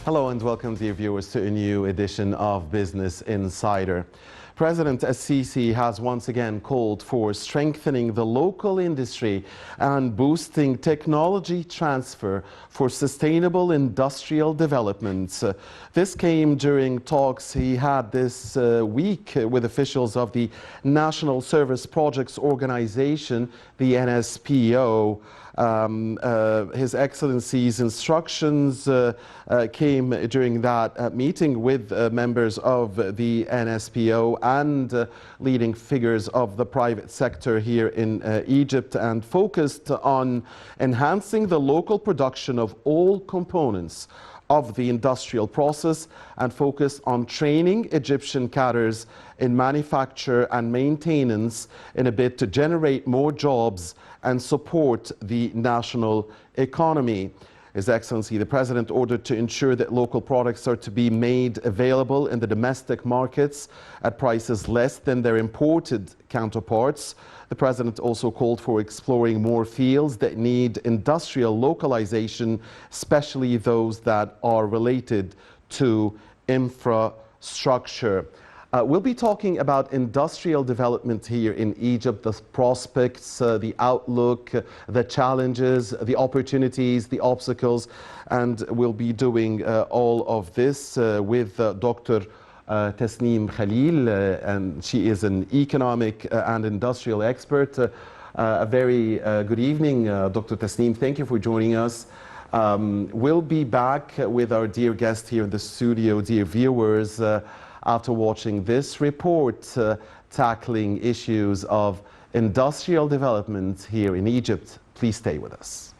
Hello and welcome, dear viewers, to a new edition of Business Insider. President Sisi has once again called for strengthening the local industry and boosting technology transfer for sustainable industrial development. This came during talks he had this week with officials of the National Service Projects Organization, the NSPO. His Excellency's instructions came during that meeting with members of the NSPO and leading figures of the private sector here in Egypt, and focused on enhancing the local production of all components of the industrial process and focus on training Egyptian cadres in manufacture and maintenance in a bid to generate more jobs and support the national economy. His Excellency, the President, ordered to ensure that local products are to be made available in the domestic markets at prices less than their imported counterparts. The President also called for exploring more fields that need industrial localization, especially those that are related to infrastructure. We'll be talking about industrial development here in Egypt, the prospects, the outlook, the challenges, the opportunities, the obstacles, and we'll be doing all of this with Dr. Tasneem Khalil, and she is an economic and industrial expert. A very good evening, Dr. Tasneem. Thank you for joining us. We'll be back with our dear guest here in the studio, dear viewers, after watching this report tackling issues of industrial development here in Egypt. Please stay with us.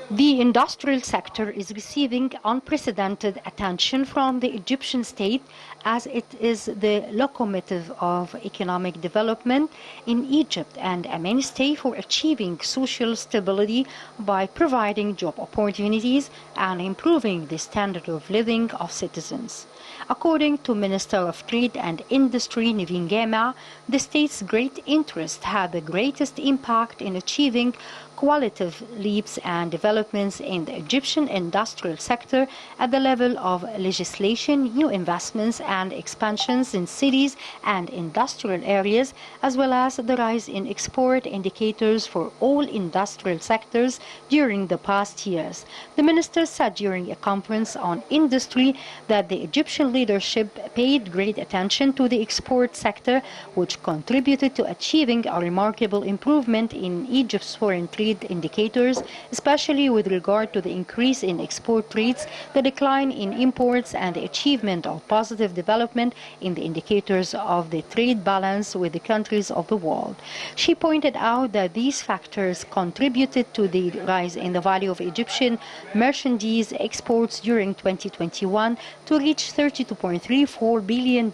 The industrial sector is receiving unprecedented attention from the Egyptian state, as it is the locomotive of economic development in Egypt and a mainstay for achieving social stability by providing job opportunities and improving the standard of living of citizens. According to Minister of Trade and Industry Naveen Gama, the state's great interest had the greatest impact in achieving qualitative leaps and developments in the Egyptian industrial sector at the level of legislation, new investments and expansions in cities and industrial areas, as well as the rise in export indicators for all industrial sectors during the past years. The minister said during a conference on industry that the Egyptian leadership paid great attention to the export sector, which contributed to achieving a remarkable improvement in Egypt's foreign trade indicators, especially with regard to the increase in export rates, the decline in imports, and the achievement of positive development in the indicators of the trade balance with the countries of the world. She pointed out that these factors contributed to the rise in the value of Egyptian merchandise exports during 2021 to reach $32.34 billion,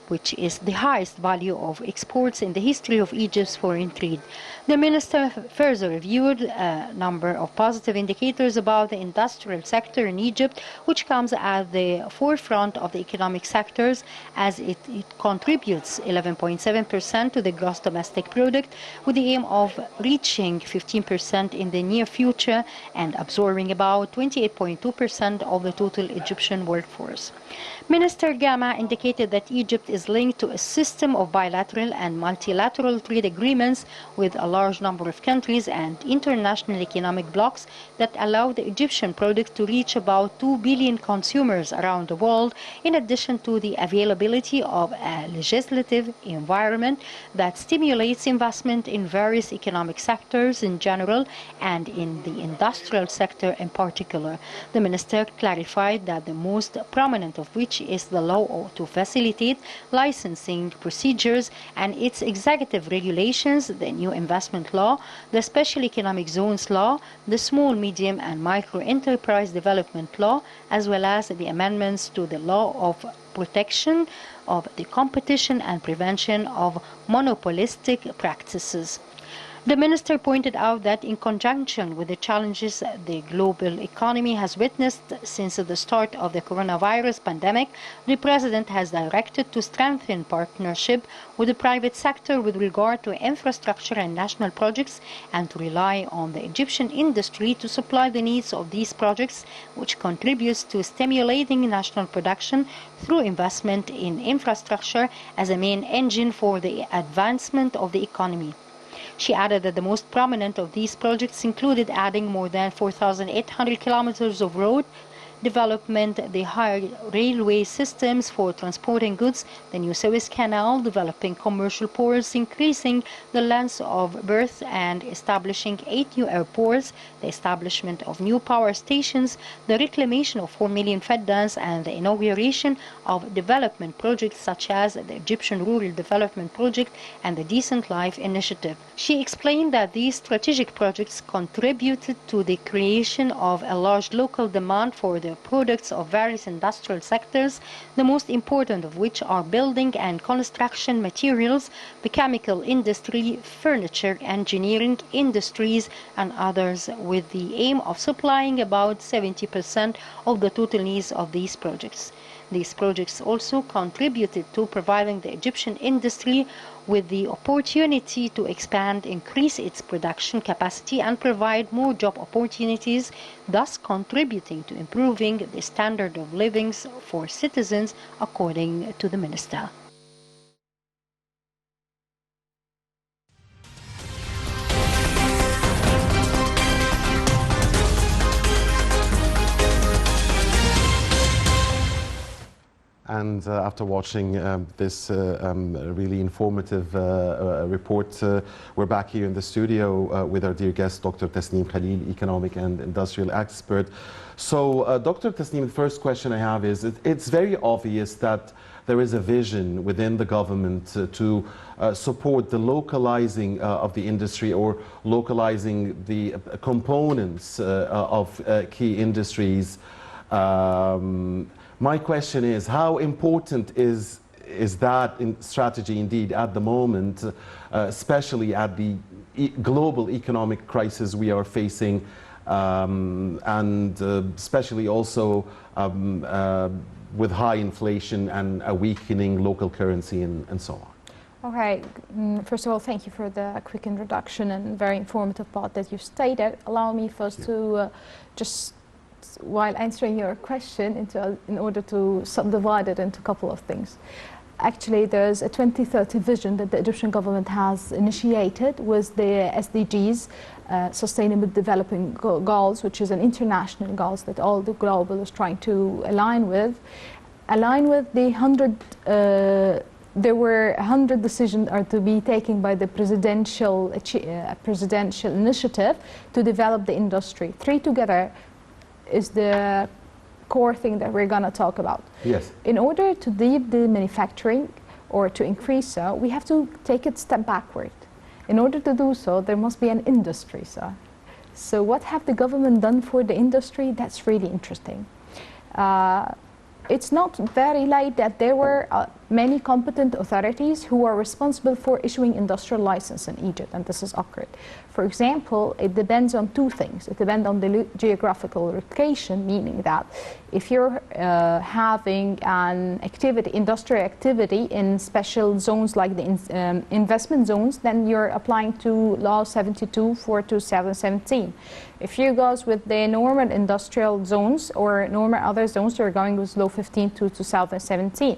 which is the highest value of exports in the history of Egypt's foreign trade. The minister further reviewed a number of positive indicators about the industrial sector in Egypt, which comes at the forefront of the economic sectors, as it contributes 11.7% to the gross domestic product, with the aim of reaching 15% in the near future and absorbing about 28.2% of the total Egyptian workforce. Minister Gama indicated that Egypt is linked to a system of bilateral and multilateral trade agreements with a large number of countries and international economic blocs that allow the Egyptian product to reach about 2 billion consumers around the world, in addition to the availability of a legislative environment that stimulates investment in various economic sectors in general and in the industrial sector in particular. The minister clarified that the most prominent of which is the law to facilitate licensing procedures and its executive regulations, the new investment law, the special economic zones law, the small, medium and micro enterprise development law, as well as the amendments to the law of protection of the competition and prevention of monopolistic practices. The minister pointed out that in conjunction with the challenges the global economy has witnessed since the start of the coronavirus pandemic, the president has directed to strengthen partnership with the private sector with regard to infrastructure and national projects and to rely on the Egyptian industry to supply the needs of these projects, which contributes to stimulating national production through investment in infrastructure as a main engine for the advancement of the economy. She added that the most prominent of these projects included adding more than 4,800 kilometers of road development, the high railway systems for transporting goods, the new Suez Canal, developing commercial ports, increasing the length of berths and establishing 8 new airports, the establishment of new power stations, the reclamation of 4 million feddans, and the inauguration of development projects such as the Egyptian Rural Development Project and the Decent Life Initiative. She explained that these strategic projects contributed to the creation of a large local demand for the products of various industrial sectors, the most important of which are building and construction materials, the chemical industry, furniture, engineering industries, and others, with the aim of supplying about 70% of the total needs of these projects. These projects also contributed to providing the Egyptian industry with the opportunity to expand, increase its production capacity, and provide more job opportunities, thus contributing to improving the standard of living for citizens, according to the minister. And after watching this really informative report, we're back here in the studio with our dear guest, Dr. Tasneem Khalil, economic and industrial expert. So, Dr. Tasneem, the first question I have is, it's very obvious that there is a vision within the government to support the localizing of the industry or localizing the components of key industries. My question is, how important is that strategy indeed at the moment, especially at the global economic crisis we are facing, and especially also with high inflation and a weakening local currency and so on? Okay, first of all, thank you for the quick introduction and very informative part that you stated. Allow me first to just, while answering your question, in order to subdivide it into a couple of things. Actually, there's a 2030 vision that the Egyptian government has initiated with the SDGs, Sustainable Development Goals, which is an international goals that all the global is trying to align with the 100, there were 100 decisions are to be taken by the presidential initiative to develop the industry. 3 together is the core thing that we're going to talk about. Yes. In order to deep the manufacturing or to increase so, we have to take it step backward. In order to do so, there must be an industry. So what have the government done for the industry? That's really interesting. It's not very late that there were many competent authorities who are responsible for issuing industrial license in Egypt, and this is occurred. For example, it depends on 2 things. It depends on the geographical location, meaning that if you're having an activity, industrial activity in special zones like the investment zones, then you're applying to Law 72 for 2017. If you go with the normal industrial zones or normal other zones, you're going with Law 15 to 2017.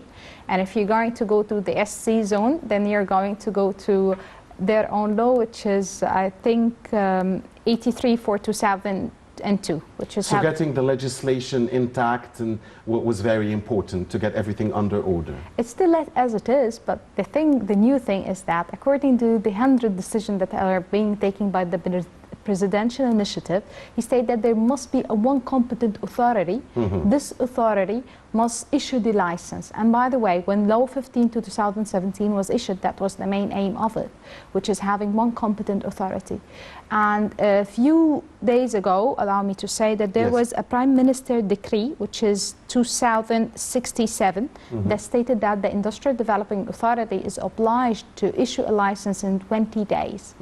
And if you're going to go to the SC zone, then you're going to go to their own law, which is, I think, 83 for 2002, which is... So getting the legislation intact and was very important to get everything under order. It's still as it is, but the new thing is that according to the 100 decisions that are being taken by the presidential initiative, he stated that there must be one competent authority. This authority must issue the license. And by the way, when Law 15 to 2017 was issued, that was the main aim of it, which is having one competent authority. And a few days ago, allow me to say that there was a Prime Minister decree, which is 2067, that stated that the Industrial Development Authority is obliged to issue a license in 20 days.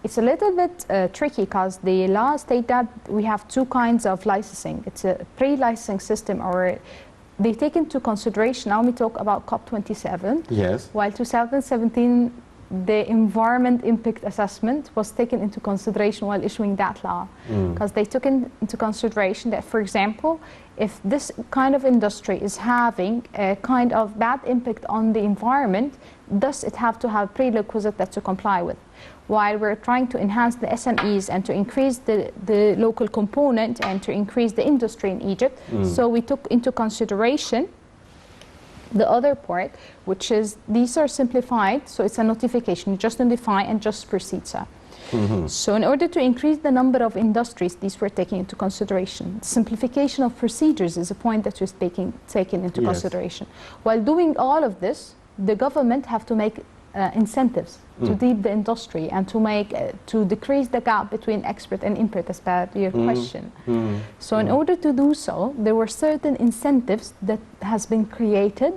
It's a little bit tricky because the law states that we have two kinds of licensing. It's a pre-licensing system, or they take into consideration, now we talk about COP27. Yes. While 2017, the environment impact assessment was taken into consideration while issuing that law. Because they took into consideration that, for example, if this kind of industry is having a kind of bad impact on the environment, thus it have to have prerequisite that to comply with. While we're trying to enhance the SMEs and to increase the local component and to increase the industry in Egypt, so we took into consideration the other part, which is these are simplified, so it's a notification, you just notify and just proceed, sir. So in order to increase the number of industries, these were taken into consideration. Simplification of procedures is a point that was taken into consideration. While doing all of this, the government have to make incentives to deep the industry and to make to decrease the gap between export and import, as per your question. So in order to do so, there were certain incentives that has been created,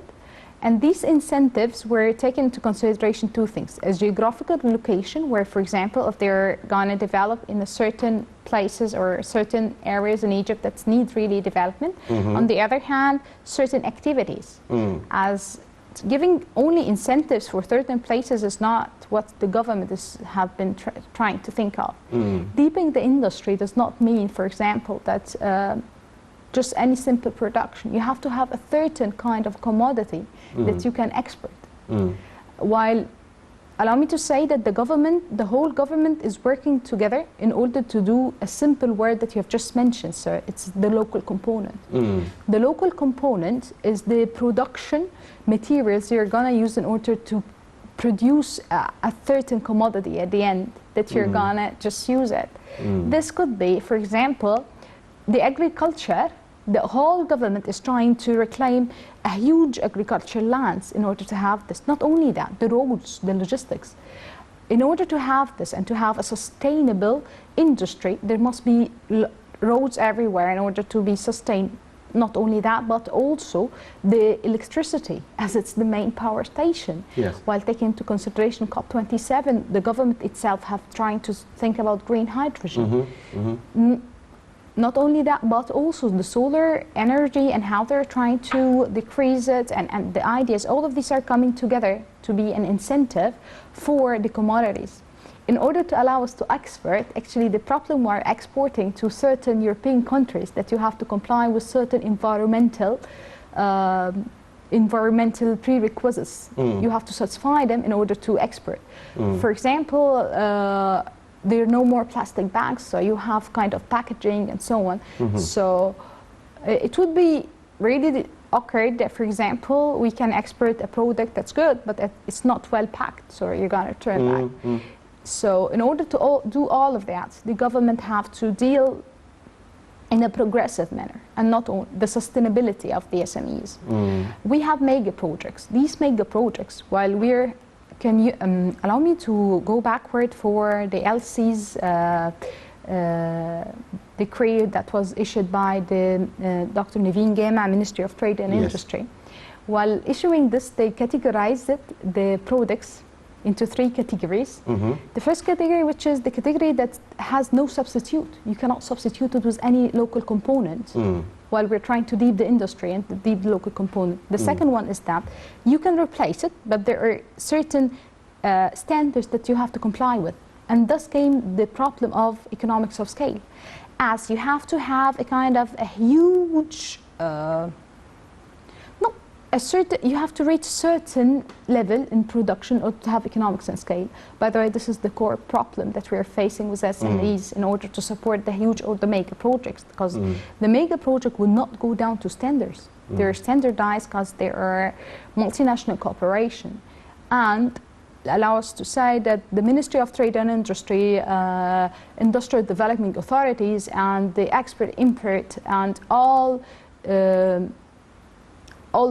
and these incentives were taken into consideration two things: a geographical location, where, for example, if they're going to develop in a certain places or certain areas in Egypt that need really development. On the other hand, certain activities, as giving only incentives for certain places is not what the government have been trying to think of. Deepening the industry does not mean, for example, that just any simple production. You have to have a certain kind of commodity that you can export. While, allow me to say that the whole government is working together in order to do a simple word that you have just mentioned, sir. It's the local component. The local component is the production materials you're going to use in order to produce a certain commodity at the end that you're going to just use it. This could be, for example, the agriculture. The whole government is trying to reclaim a huge agricultural lands in order to have this. Not only that, the roads, the logistics. In order to have this and to have a sustainable industry, there must be roads everywhere in order to be sustained. Not only that, but also the electricity, as it's the main power station. While taking into consideration COP27, the government itself have trying to think about green hydrogen. Not only that, but also the solar energy and how they're trying to decrease it, and the ideas, all of these are coming together to be an incentive for the commodities. In order to allow us to export, actually the problem we're exporting to certain European countries that you have to comply with certain environmental prerequisites. You have to satisfy them in order to export. For example, there are no more plastic bags, so you have kind of packaging and so on. So it would be really awkward that, for example, we can export a product that's good, but it's not well packed, so you're going to turn back. So in order to do all of that, the government have to deal in a progressive manner, and not only the sustainability of the SMEs. We have mega projects. These mega projects, while we're can you allow me to go backward for the LC's decree that was issued by the Dr. Naveen Gema, Ministry of Trade and Industry. While issuing this, they categorized the products into three categories. The first category, which is the category that has no substitute. You cannot substitute it with any local component. While we're trying to deep the industry and deep the local component. The second one is that you can replace it, but there are certain standards that you have to comply with. And thus came the problem of economics of scale, as you have to have a kind of a huge, you have to reach a certain level in production or to have economics and scale. By the way, this is the core problem that we are facing with SMEs in order to support the huge or the mega projects, because the mega project will not go down to standards. They're standardized because they are multinational corporation. And allow us to say that the Ministry of Trade and Industry, Industrial Development Authorities, and the export-import and all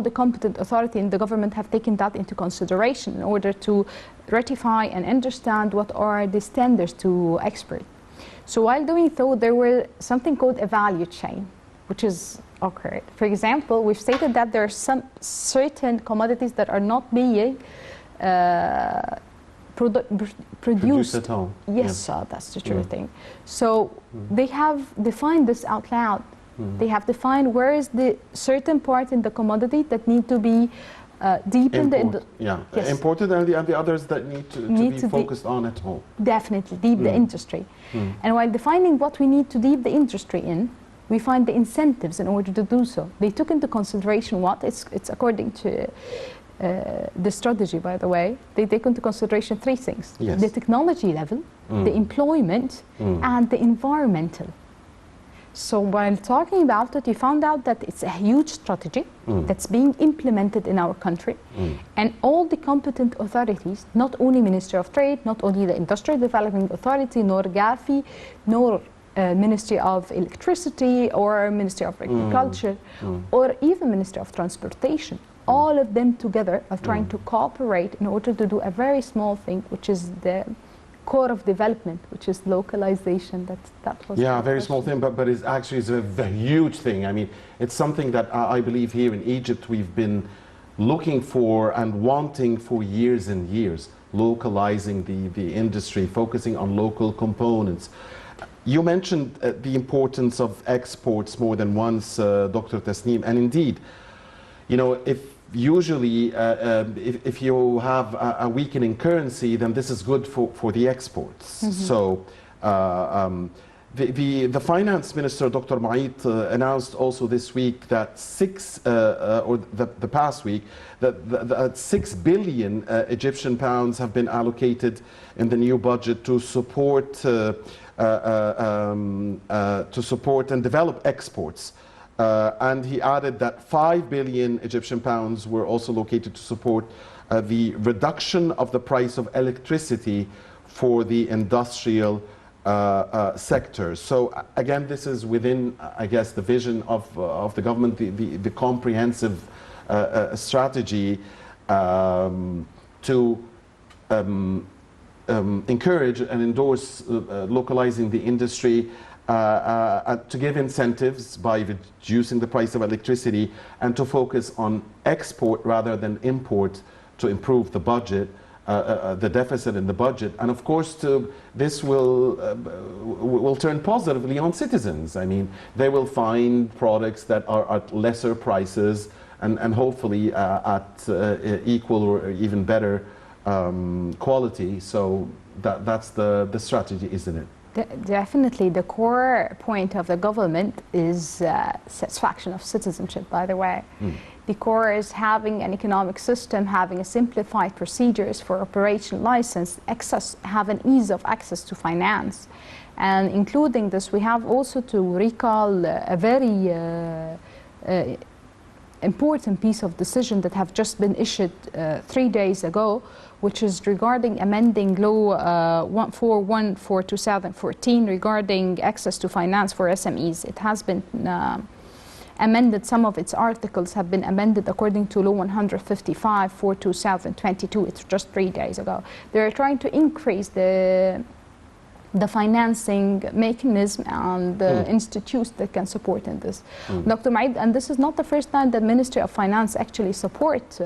the competent authority in the government have taken that into consideration in order to ratify and understand what are the standards to export. So while doing so, there were something called a value chain, which is occurred. For example, we've stated that there are some certain commodities that are not being produced at home. Yes, that's the true thing. So they have defined this out loud. They have defined where is the certain part in the commodity that need to be deepened. Imported, and the others that need to be focused on at home. Definitely, deep the industry. And while defining what we need to deep the industry in, we find the incentives in order to do so. They took into consideration what? It's according to the strategy, by the way. They take into consideration three things. Yes. The technology level, the employment, and the environmental. So while talking about it, you found out that it's a huge strategy that's being implemented in our country. And all the competent authorities, not only Ministry of Trade, not only the Industrial Development Authority, nor GAFI, nor Ministry of Electricity, or Ministry of Agriculture, or even Ministry of Transportation, all of them together are trying to cooperate in order to do a very small thing, which is the core of development, which is localization. That was a very small thing, but it's actually a huge thing. I mean, it's something that I believe here in Egypt we've been looking for and wanting for years and years, localizing the industry, focusing on local components. You mentioned the importance of exports more than once, Dr. Tasneem, and indeed, you know, if you have a weakening currency, then this is good for the exports. So the finance minister, Dr. Ma'it, announced also this week that the past week, that 6 billion Egyptian pounds have been allocated in the new budget to support and develop exports. And he added that 5 billion Egyptian pounds were also located to support the reduction of the price of electricity for the industrial sector. So again, this is within, I guess, the vision of the government, the comprehensive strategy to encourage and endorse localizing the industry, to give incentives by reducing the price of electricity, and to focus on export rather than import to improve the budget, the deficit in the budget. And of course, this will turn positively on citizens. I mean, they will find products that are at lesser prices and hopefully at equal or even better quality. So that's the strategy, isn't it? Definitely, the core point of the government is satisfaction of citizenship, by the way. The core is having an economic system, having a simplified procedures for operation license, have an ease of access to finance. And including this, we have also to recall a very important piece of decision that have just been issued 3 days ago, which is regarding amending Law 141/2014 regarding access to finance for SMEs. It has been amended. Some of its articles have been amended according to Law 155/2022. It's just 3 days ago. They're trying to increase the financing mechanism and the institutes that can support in this. Dr. Ma'id, and this is not the first time that Ministry of Finance actually support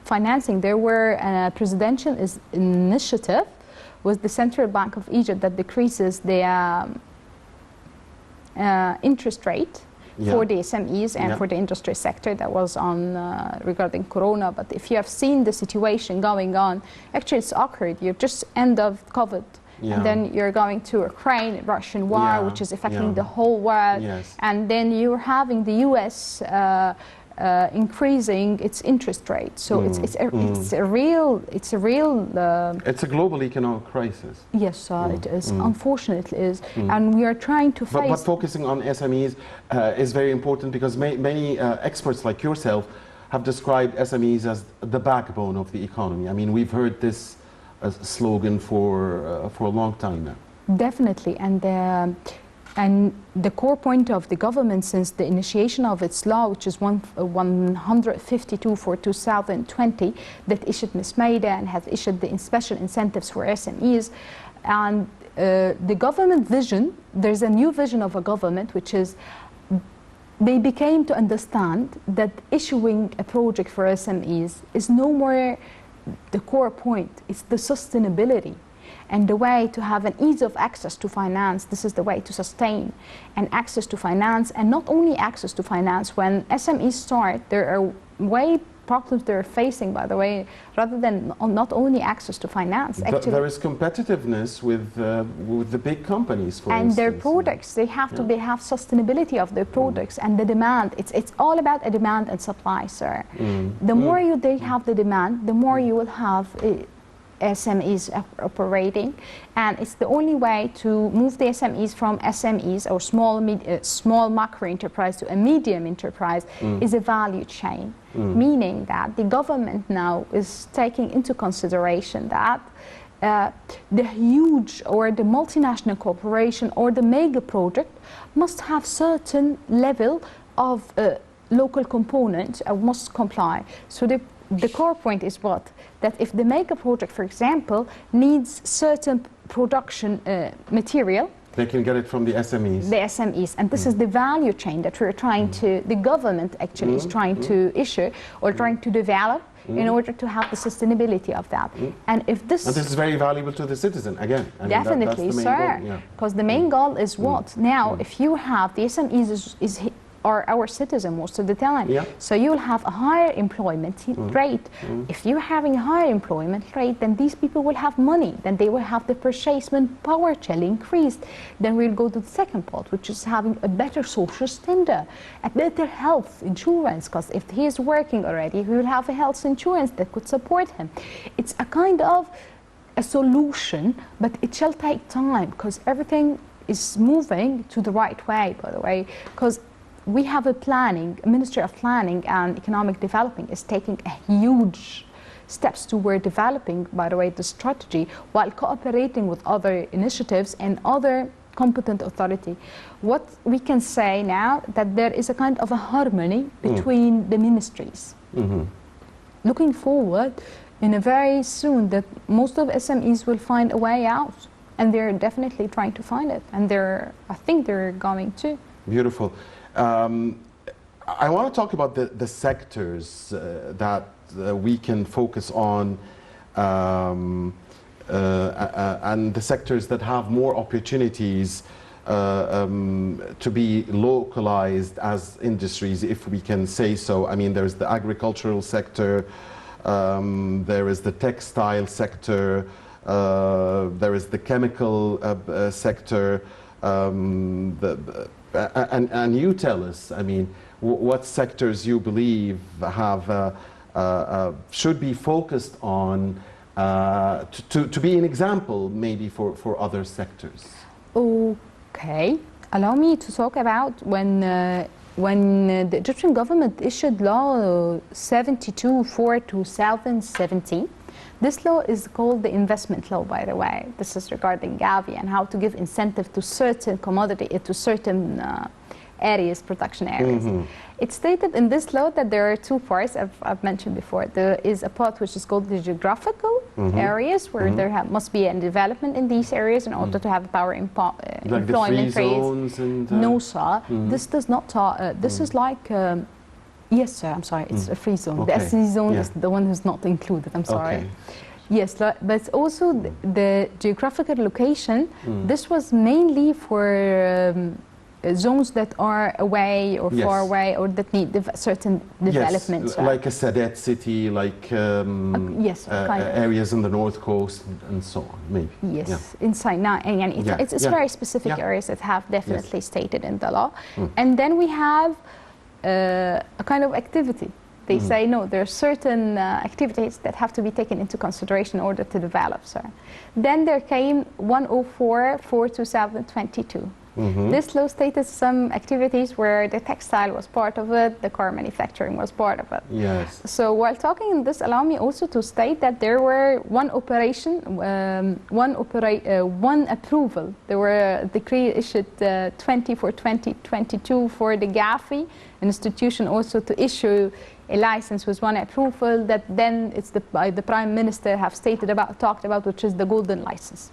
financing. There were a presidential initiative with the Central Bank of Egypt that decreases the interest rate for the SMEs and for the industry sector. That was on regarding Corona. But if you have seen the situation going on, actually it's awkward. You're just end of COVID. And then you're going to Ukraine, Russian war, which is affecting the whole world. And then you're having the US increasing its interest rate. So it's a real it's a global economic crisis. Yes, it is. Unfortunately, it is. And we are trying to face. But focusing on SMEs is very important, because many experts like yourself have described SMEs as the backbone of the economy. I mean, we've heard this a slogan for a long time now. Definitely, and the core point of the government since the initiation of its law, which is 152/2020, that issued Ms. Maida and has issued the special incentives for SMEs, and the government vision. There's a new vision of a government, which is they became to understand that issuing a project for SMEs is no more the core point. It's the sustainability. And the way to have an ease of access to finance, this is the way to sustain and access to finance. And not only access to finance, when SMEs start, there are problems they're facing, by the way, rather than not only access to finance. Actually, there is competitiveness with the big companies, for and instance. their products, they have to have sustainability of their products and the demand. It's all about a demand and supply, sir. The more they have the demand, the more you will have SMEs operating, and it's the only way to move the SMEs from SMEs or small macro enterprise to a medium enterprise is a value chain, meaning that the government now is taking into consideration that the huge or the multinational corporation or the mega project must have certain level of local component must comply. So the core point is what? That if the mega project, for example, needs certain production material, they can get it from the SMEs. The SMEs, and this is the value chain that we're trying to, the government actually is trying to issue or trying to develop in order to have the sustainability of that. And if this... And this is very valuable to the citizen, again. I mean, definitely, that's the main sir. goal, Because the main goal is what? Now, if you have, the SMEs are our citizen most of the time. So you'll have a higher employment rate. If you're having a higher employment rate, then these people will have money. Then they will have the purchasing power shall increase. Then we'll go to the second part, which is having a better social standard, a better health insurance. Because if he is working already, he will have a health insurance that could support him. It's a kind of a solution, but it shall take time because everything is moving to the right way, by the way. Because we have a Ministry of Planning and Economic Development is taking a huge steps toward developing, by the way, the strategy while cooperating with other initiatives and other competent authority. What we can say now that there is a kind of a harmony between the ministries. Looking forward, in a very soon that most of SMEs will find a way out, and they're definitely trying to find it, and I think they're going to. Beautiful. I want to talk about the sectors that we can focus on and the sectors that have more opportunities to be localized as industries, if we can say so. I mean, there's the agricultural sector, there is the textile sector, there is the chemical sector, and you tell us, I mean, what sectors you believe have should be focused on to be an example maybe for other sectors. Okay, allow me to talk about when the Egyptian government issued law 72/4/2017. This law is called the investment law, by the way. This is regarding Gavi and how to give incentive to certain commodity, to certain areas, production areas. It stated in this law that there are two parts I've mentioned before. There is a part which is called the geographical areas, where there must be a development in these areas in order to have power employment rates. No, sir. This does not. This is like. Yes, sir, I'm sorry, it's a free zone. Okay. The SC zone is the one who's not included, I'm sorry. Okay. Yes, but also the geographical location, this was mainly for zones that are away or far away or that need certain developments. Yes, like a Sadet city, like areas in the north coast and so on, maybe. Yes, inside now, and it's very specific areas that have definitely stated in the law. And then we have a kind of activity. They say, no, there are certain activities that have to be taken into consideration in order to develop, sir. Then there came 104/4/2022. This law stated some activities where the textile was part of it, the car manufacturing was part of it. Yes. So while talking in this, allow me also to state that there were one approval. There were a decree issued 20/4/2022 for the Gavi, an institution also to issue a license with one approval that then it's the Prime Minister have talked about, which is the golden license.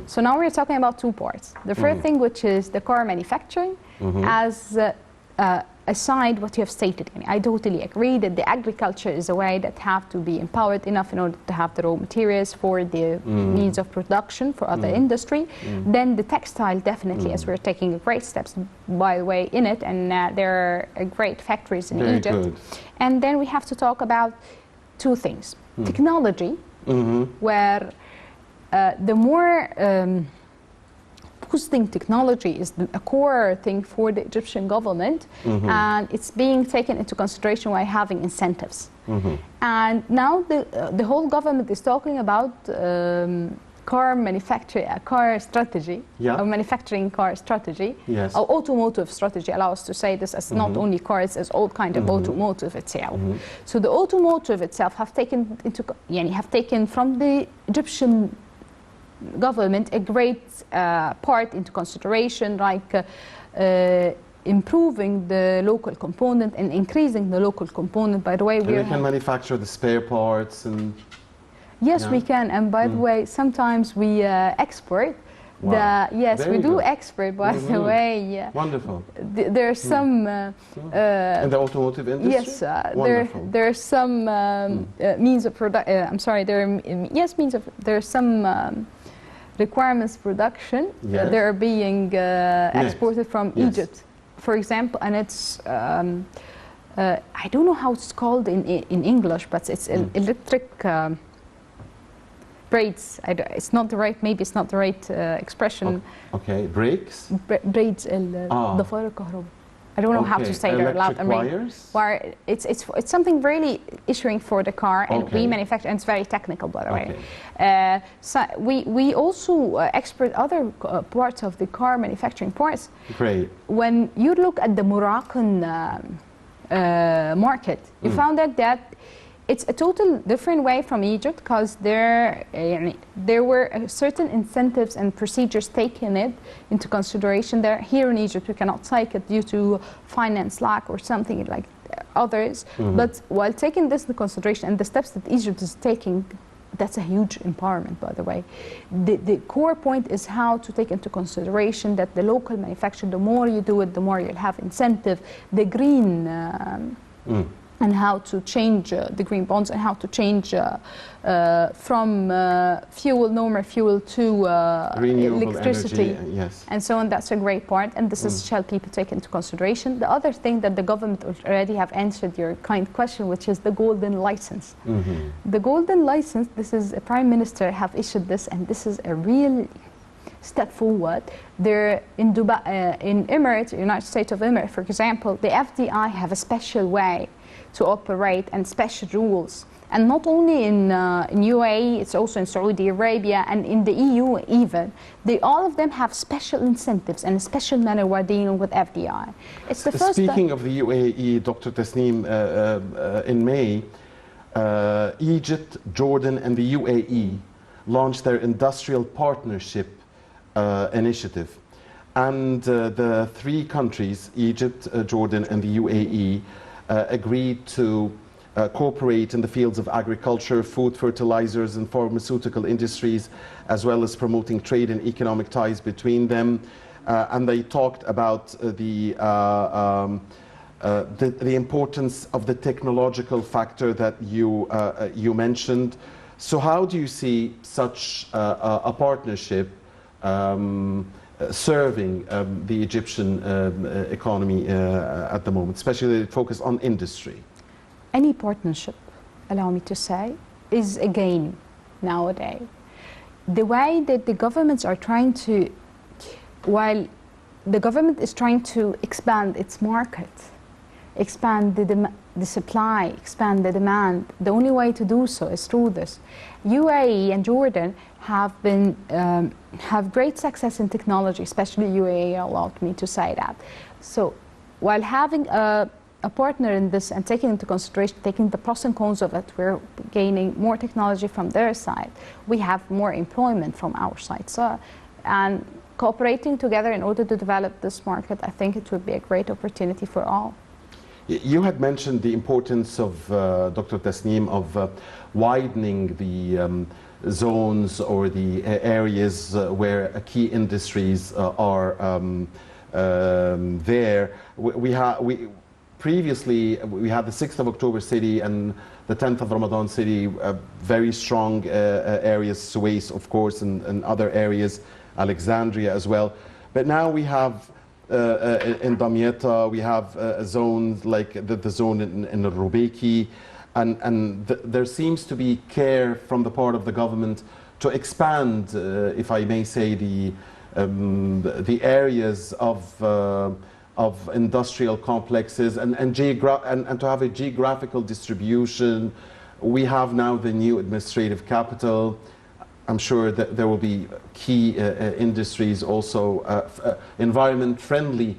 So now we're talking about two parts. The first thing, which is the car manufacturing, as aside what you have stated, I totally agree that the agriculture is a way that have to be empowered enough in order to have the raw materials for the means of production for other industry. Then the textile definitely, as we're taking great steps, by the way, in it, and there are great factories in Very Egypt. good. And then we have to talk about two things. Technology, where the more boosting technology is a core thing for the Egyptian government, and it's being taken into consideration while having incentives. And now the whole government is talking about car strategy, or manufacturing car strategy, or automotive strategy, allow us to say this as not only cars, as all kind of automotive itself. So the automotive itself have taken from the Egyptian government a great part into consideration, like improving the local component and increasing the local component. By the way, we can manufacture the spare parts and... Yes, we can. And by the way, sometimes we export. Wow. Yes, Very we do good. export, by the way. Wonderful. There's some... in the automotive industry? Yes, there are some means of production. I'm sorry, there are some requirements production that are being exported from Egypt, for example, and it's I don't know how it's called in English, but it's electric braids. It's not the right, maybe it's not the right expression. Okay, brakes? Braids, ضفائر الكهرباء. I don't know how to say that loud. Wires? It's something really issuing for the car, and we manufacture, and it's very technical, by the way. So we also export other parts of the car manufacturing parts. Great. When you look at the Moroccan market, you found out that it's a total different way from Egypt, because there were certain incentives and procedures taken into consideration there. Here in Egypt, we cannot take it due to finance lack or something like others. But while taking this into consideration and the steps that Egypt is taking, that's a huge empowerment, by the way. The core point is how to take into consideration that the local manufacturing, the more you do it, the more you'll have incentive. The green and how to change the green bonds, and how to change from normal fuel to electricity, and so on. That's a great part, and this is shall people take into consideration. The other thing that the government already have answered your kind question, which is the golden license. The golden license, this is a prime minister have issued this, and this is a real step forward. There in Dubai, in Emirates, United States of Emirates, for example, the FDI have a special way to operate and special rules, and not only in UAE, it's also in Saudi Arabia and in the EU even. All of them have special incentives and a special manner while dealing with FDI. It's the first. Speaking of the UAE, Dr. Tasneem, in May, Egypt, Jordan, and the UAE launched their industrial partnership initiative, and the three countries, Egypt, Jordan, and the UAE, agreed to cooperate in the fields of agriculture, food, fertilizers, and pharmaceutical industries, as well as promoting trade and economic ties between them. And they talked about the importance of the technological factor that you mentioned. So how do you see such a partnership serving the Egyptian economy at the moment, especially focus on industry? Any partnership, allow me to say, is a gain nowadays. The way that the governments are trying to, while the government is trying to expand its market, expand the supply, expand the demand, the only way to do so is through this. UAE and Jordan have been have great success in technology, especially UAE allowed me to say that. So while having a partner in this and taking into consideration, taking the pros and cons of it, we're gaining more technology from their side. We have more employment from our side. So, and cooperating together in order to develop this market, I think it would be a great opportunity for all. You had mentioned the importance of, Dr. Tasneem, of widening the zones or the areas where key industries are there. Previously, we had the 6th of October city and the 10th of Ramadan city, very strong areas, Suez, of course, and other areas, Alexandria as well. But now we have, in Damietta, we have a zone like the zone in Rubeiki, and there seems to be care from the part of the government to expand, if I may say, the areas of industrial complexes and to have a geographical distribution. We have now the new administrative capital. I'm sure that there will be key industries also, environment-friendly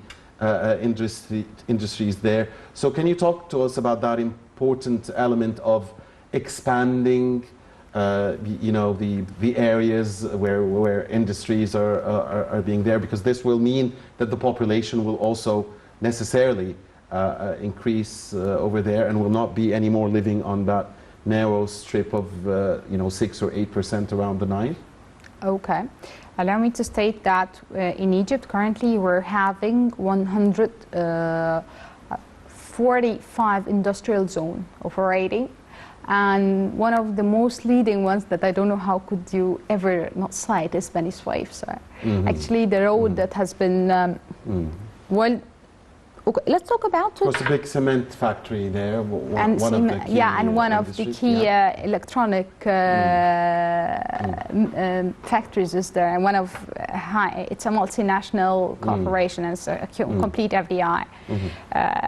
industries there. So can you talk to us about that important element of expanding the areas where industries are being there, because this will mean that the population will also necessarily increase over there and will not be any more living on that narrow strip of 6 or 8% around the Nile? Okay. Allow me to state that in Egypt currently we're having 145 industrial zones operating. And one of the most leading ones that I don't know how could you ever not cite is Beni Suef. So actually the road that has been, well, okay, let's talk about it. There's a big cement factory there, one of the key and one of the key electronic factories is there, and one of it's a multinational corporation and it's a complete FDI.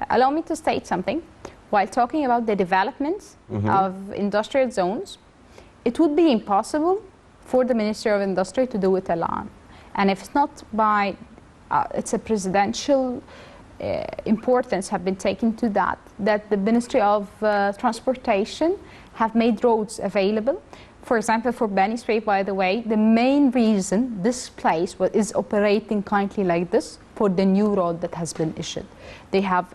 Allow me to state something. While talking about the developments of industrial zones, it would be impossible for the Ministry of Industry to do it alone. And if it's not by, it's a presidential importance have been taken to that the Ministry of Transportation have made roads available. For example, for Beni Suef, by the way, the main reason this place is operating currently like this for the new road that has been issued. They have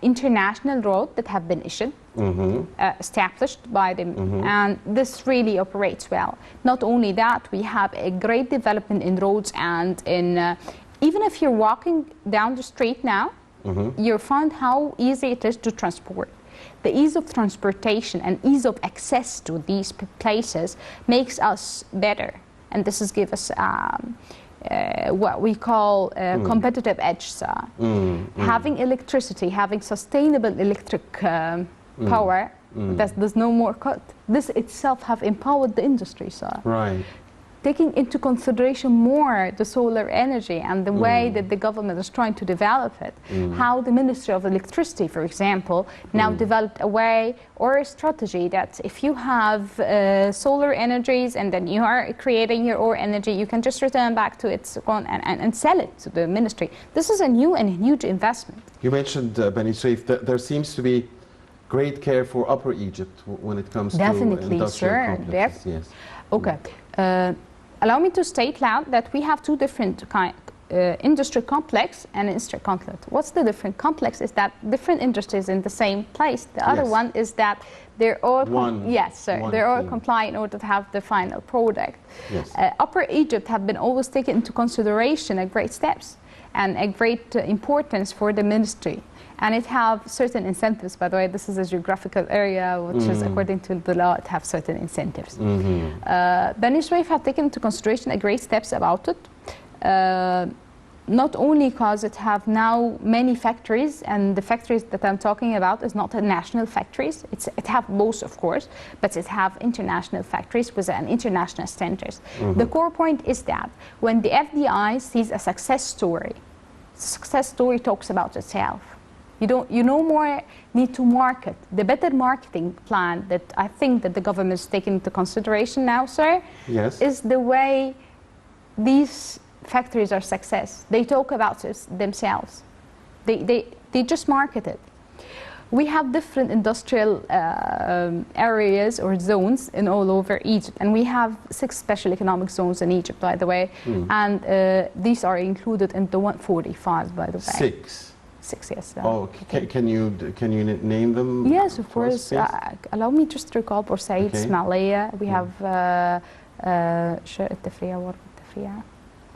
international road that have been issued, established by them, and this really operates well. Not only that, we have a great development in roads and in, even if you're walking down the street now, you'll find how easy it is to transport. The ease of transportation and ease of access to these places makes us better, and this is give us what we call competitive edge. So having electricity, having sustainable electric power, there's no more cut. This itself have empowered the industry. So right. Taking into consideration more the solar energy and the way that the government is trying to develop it, how the Ministry of Electricity, for example, now developed a way or a strategy that if you have solar energies and then you are creating your own energy, you can just return back to it and sell it to the ministry. This is a new and huge investment. You mentioned, Beni Suef, that there seems to be great care for Upper Egypt when it comes to industrial complexes. Yes. Okay. Allow me to state loud that we have two different industry complex and industry complex. What's the different complex is that different industries in the same place. The other one is that they're all they're all compliant in order to have the final product. Yes. Upper Egypt have been always taken into consideration a great steps and a great importance for the ministry. And it have certain incentives. By the way, this is a geographical area which is, according to the law, it have certain incentives. Beni Suef have taken into consideration a great steps about it. Not only because it have now many factories, and the factories that I'm talking about is not a national factories. It have both, of course, but it have international factories with an international standards. The core point is that when the FDI sees a success story talks about itself. You no more need to market. The better marketing plan that I think that the government is taking into consideration now, sir, is the way these factories are success. They talk about it themselves. They just market it. We have different industrial areas or zones in all over Egypt, and we have 6 special economic zones in Egypt, by the way, and these are included in the 145, by the way. 6, yes. Oh, can you name them? Yes, of course. Allow me just to recall Boursaid, Ismailia. We have Shir al-Tafriya, Warq al-Tafriya.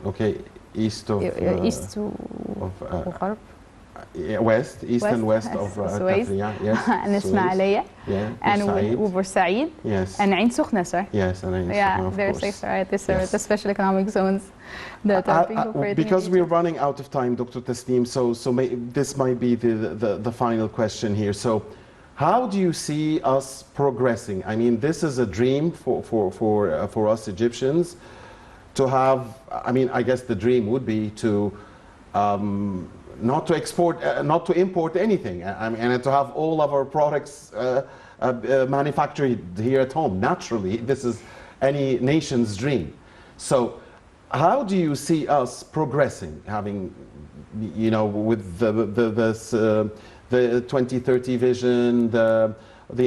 Okay. East of east وغرب west, east and west of Suez. Kafria, yes. and Ismailia. Yeah, And Boursaid. Boursaid. Yes. And Ain Sokhna, sir. Yes, and Ain Yeah, Sokhna, of there's course. right. These are Yes. the special economic zones that are being operated. Because we're running out of time, Dr. Tasneem, so this might be the final question here. So, how do you see us progressing? I mean, this is a dream for us Egyptians to have. I mean, I guess the dream would be to not to export, not to import anything, and to have all of our products manufactured here at home. Naturally, this is any nation's dream. So, how do you see us progressing, having, you know, with the 2030 vision, the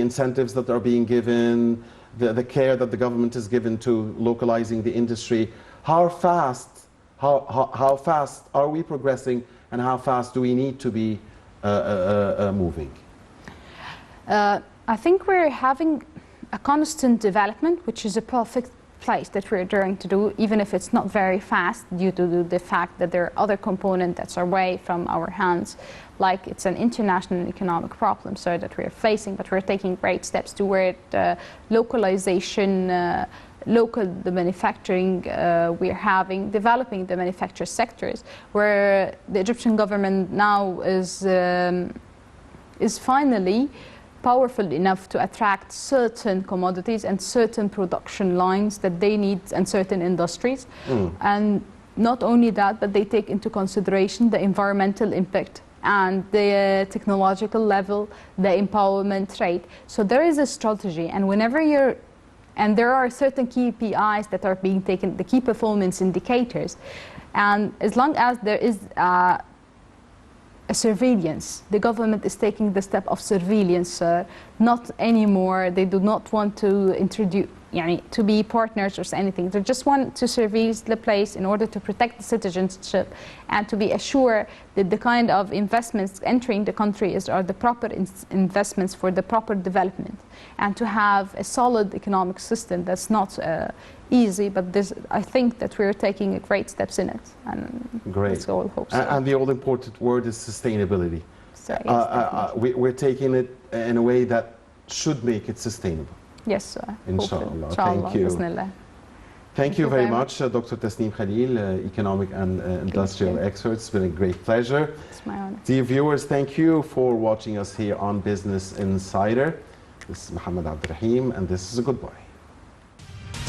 incentives that are being given, the care that the government is given to localizing the industry? How fast are we progressing, and how fast do we need to be moving? I think we're having a constant development, which is a perfect place that we're trying to do, even if it's not very fast due to the fact that there are other components that are away from our hands, like it's an international economic problem, so that we're facing, but we're taking great steps toward localization, the manufacturing. We're developing the manufacture sectors, where the Egyptian government now is finally powerful enough to attract certain commodities and certain production lines that they need and certain industries. And not only that, but they take into consideration the environmental impact and the technological level, the empowerment rate. So there is a strategy, and and there are certain KPIs that are being taken, the key performance indicators. And as long as there is a surveillance, the government is taking the step of surveillance, not anymore. They do not want to introduce, to be partners or anything. They just want to surveil the place in order to protect the citizenship and to be assured that the kind of investments entering the country are the proper investments for the proper development, and to have a solid economic system. That's not easy, but I think that we're taking great steps in it. And great. Let's go, hope so. And the all-important word is sustainability. So, yes, we're taking it in a way that should make it sustainable. Yes, Inshallah. Thank you. Thank you very much, Dr. Tasneem Khalil, economic and industrial expert. It's been a great pleasure. It's my honor. Dear viewers, thank you for watching us here on Business Insider. This is Mohammed Abdurrahim, and this is a goodbye.